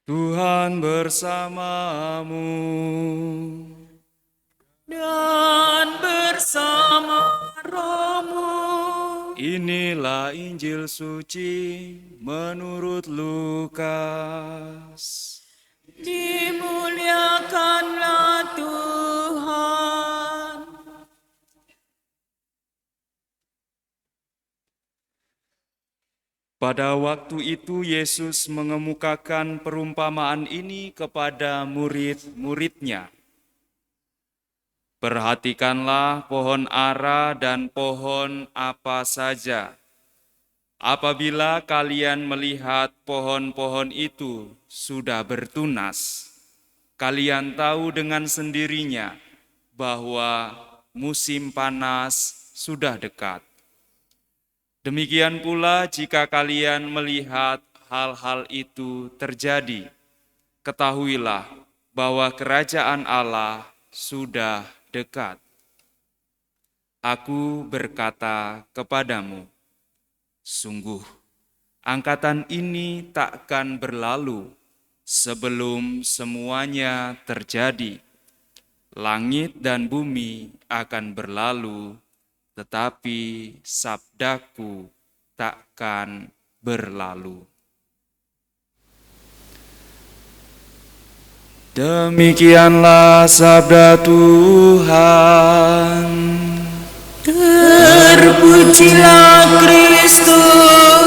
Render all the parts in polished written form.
Tuhan bersamamu. Dan bersama rohmu. Inilah Injil suci menurut Lukas. Dimuliakanlah Tuhan. Pada waktu itu Yesus mengemukakan perumpamaan ini kepada murid-muridnya. Perhatikanlah pohon ara dan pohon apa saja. Apabila kalian melihat pohon-pohon itu sudah bertunas, kalian tahu dengan sendirinya bahwa musim panas sudah dekat. Demikian pula jika kalian melihat hal-hal itu terjadi, ketahuilah bahwa kerajaan Allah sudah dekat. Aku berkata kepadamu, sungguh, angkatan ini takkan berlalu sebelum semuanya terjadi. Langit dan bumi akan berlalu, tetapi sabdaku takkan berlalu. Demikianlah sabda Tuhan. Terpujilah Kristus.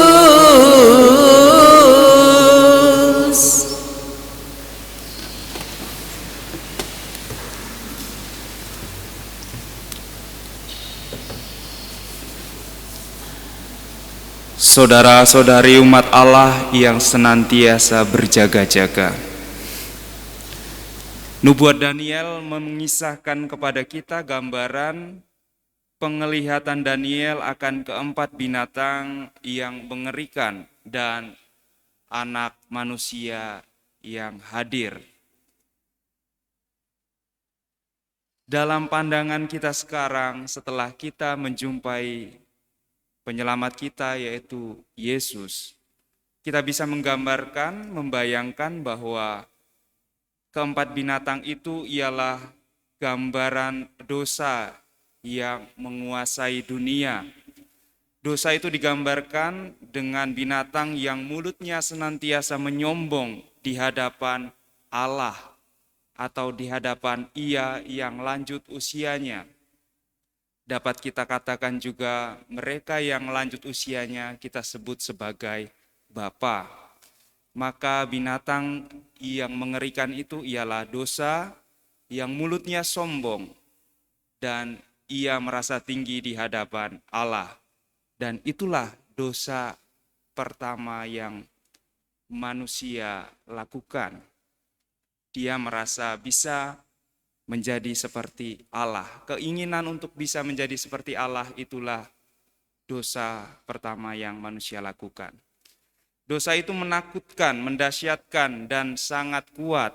Saudara-saudari umat Allah yang senantiasa berjaga-jaga. Nubuat Daniel mengisahkan kepada kita gambaran penglihatan Daniel akan keempat binatang yang mengerikan dan anak manusia yang hadir. Dalam pandangan kita sekarang, setelah kita menjumpai penyelamat kita yaitu Yesus, kita bisa menggambarkan, membayangkan bahwa keempat binatang itu ialah gambaran dosa yang menguasai dunia. Dosa itu digambarkan dengan binatang yang mulutnya senantiasa menyombong di hadapan Allah atau di hadapan Ia yang lanjut usianya. Dapat kita katakan juga mereka yang lanjut usianya kita sebut sebagai bapa. Maka binatang yang mengerikan itu ialah dosa yang mulutnya sombong dan ia merasa tinggi di hadapan Allah. Dan itulah dosa pertama yang manusia lakukan. Dia merasa bisa menjadi seperti Allah. Keinginan untuk bisa menjadi seperti Allah itulah dosa pertama yang manusia lakukan. Dosa itu menakutkan, mendahsyatkan, dan sangat kuat.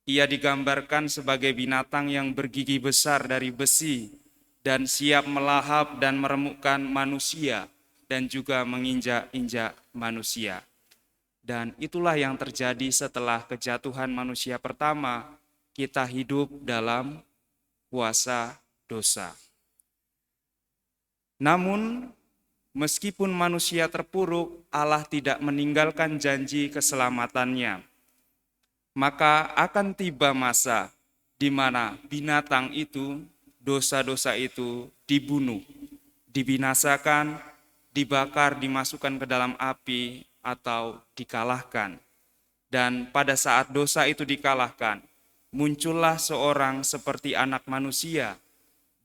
Ia digambarkan sebagai binatang yang bergigi besar dari besi dan siap melahap dan meremukkan manusia dan juga menginjak-injak manusia. Dan itulah yang terjadi setelah kejatuhan manusia pertama, kita hidup dalam kuasa dosa. Namun, meskipun manusia terpuruk, Allah tidak meninggalkan janji keselamatannya. Maka akan tiba masa di mana binatang itu, dosa-dosa itu dibunuh, dibinasakan, dibakar, dimasukkan ke dalam api, atau dikalahkan. Dan pada saat dosa itu dikalahkan, muncullah seorang seperti anak manusia,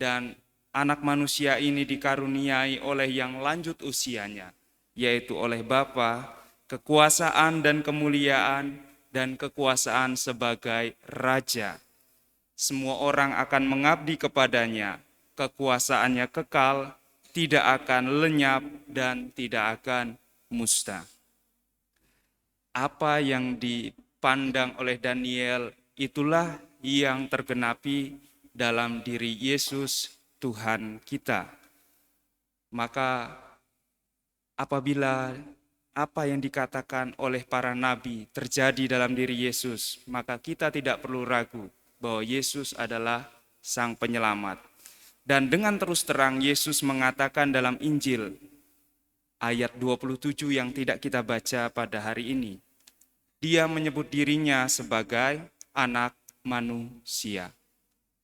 dan anak manusia ini dikaruniai oleh yang lanjut usianya, yaitu oleh Bapa, kekuasaan dan kemuliaan, dan kekuasaan sebagai Raja. Semua orang akan mengabdi kepadanya, kekuasaannya kekal, tidak akan lenyap, dan tidak akan musnah. Apa yang dipandang oleh Daniel itulah yang tergenapi dalam diri Yesus Tuhan kita. Maka apabila apa yang dikatakan oleh para nabi terjadi dalam diri Yesus, maka kita tidak perlu ragu bahwa Yesus adalah Sang Penyelamat. Dan dengan terus terang Yesus mengatakan dalam Injil ayat 27 yang tidak kita baca pada hari ini, Dia menyebut dirinya sebagai anak manusia.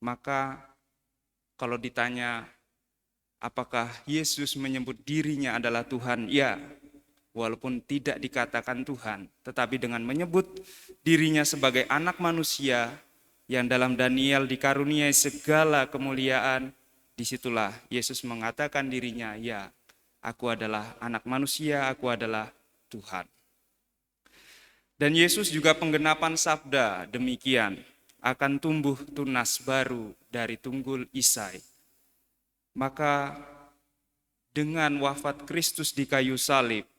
Maka kalau ditanya apakah Yesus menyebut dirinya adalah Tuhan? Ya, walaupun tidak dikatakan Tuhan, tetapi dengan menyebut dirinya sebagai anak manusia yang dalam Daniel dikaruniai segala kemuliaan, disitulah Yesus mengatakan dirinya, ya, aku adalah anak manusia, aku adalah Tuhan. Dan Yesus juga penggenapan sabda demikian, akan tumbuh tunas baru dari tunggul Isai. Maka dengan wafat Kristus di kayu salib,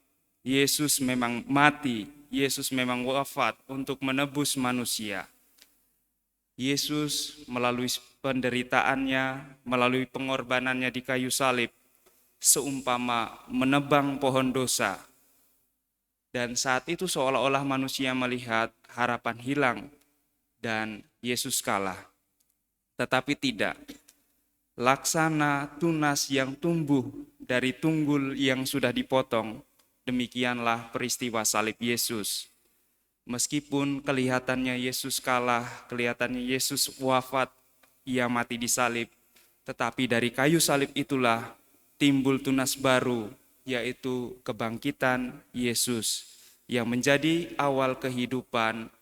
Yesus memang mati, Yesus memang wafat untuk menebus manusia. Yesus melalui penderitaannya, melalui pengorbanannya di kayu salib, seumpama menebang pohon dosa. Dan saat itu seolah-olah manusia melihat harapan hilang dan Yesus kalah. Tetapi tidak. Laksana tunas yang tumbuh dari tunggul yang sudah dipotong, demikianlah peristiwa salib Yesus. Meskipun kelihatannya Yesus kalah, kelihatannya Yesus wafat, ia mati di salib, tetapi dari kayu salib itulah timbul tunas baru, yaitu kebangkitan Yesus, yang menjadi awal kehidupan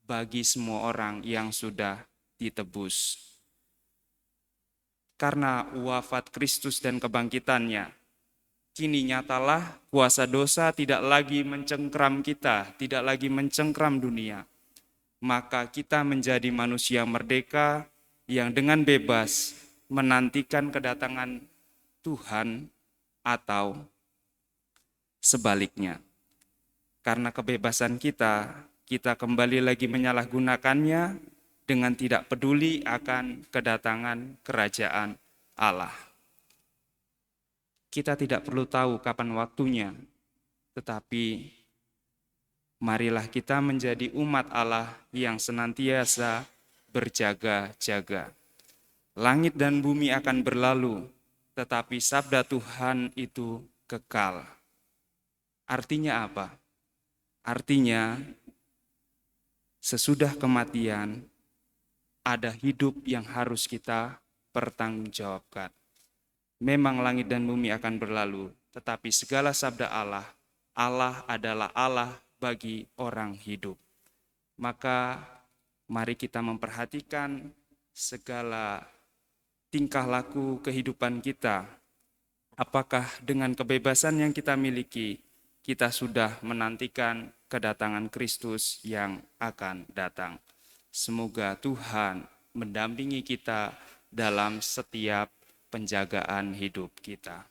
bagi semua orang yang sudah ditebus. Karena wafat Kristus dan kebangkitannya, kini nyatalah kuasa dosa tidak lagi mencengkram kita, tidak lagi mencengkram dunia. Maka kita menjadi manusia merdeka yang dengan bebas menantikan kedatangan Tuhan atau sebaliknya. Karena kebebasan kita kembali lagi menyalahgunakannya dengan tidak peduli akan kedatangan kerajaan Allah. Kita tidak perlu tahu kapan waktunya, tetapi marilah kita menjadi umat Allah yang senantiasa berjaga-jaga. Langit dan bumi akan berlalu, tetapi sabda Tuhan itu kekal. Artinya apa? Artinya sesudah kematian ada hidup yang harus kita pertanggungjawabkan. Memang langit dan bumi akan berlalu, tetapi segala sabda Allah, Allah adalah Allah bagi orang hidup. Maka mari kita memperhatikan segala tingkah laku kehidupan kita. Apakah dengan kebebasan yang kita miliki, kita sudah menantikan kedatangan Kristus yang akan datang. Semoga Tuhan mendampingi kita dalam setiap penjagaan hidup kita.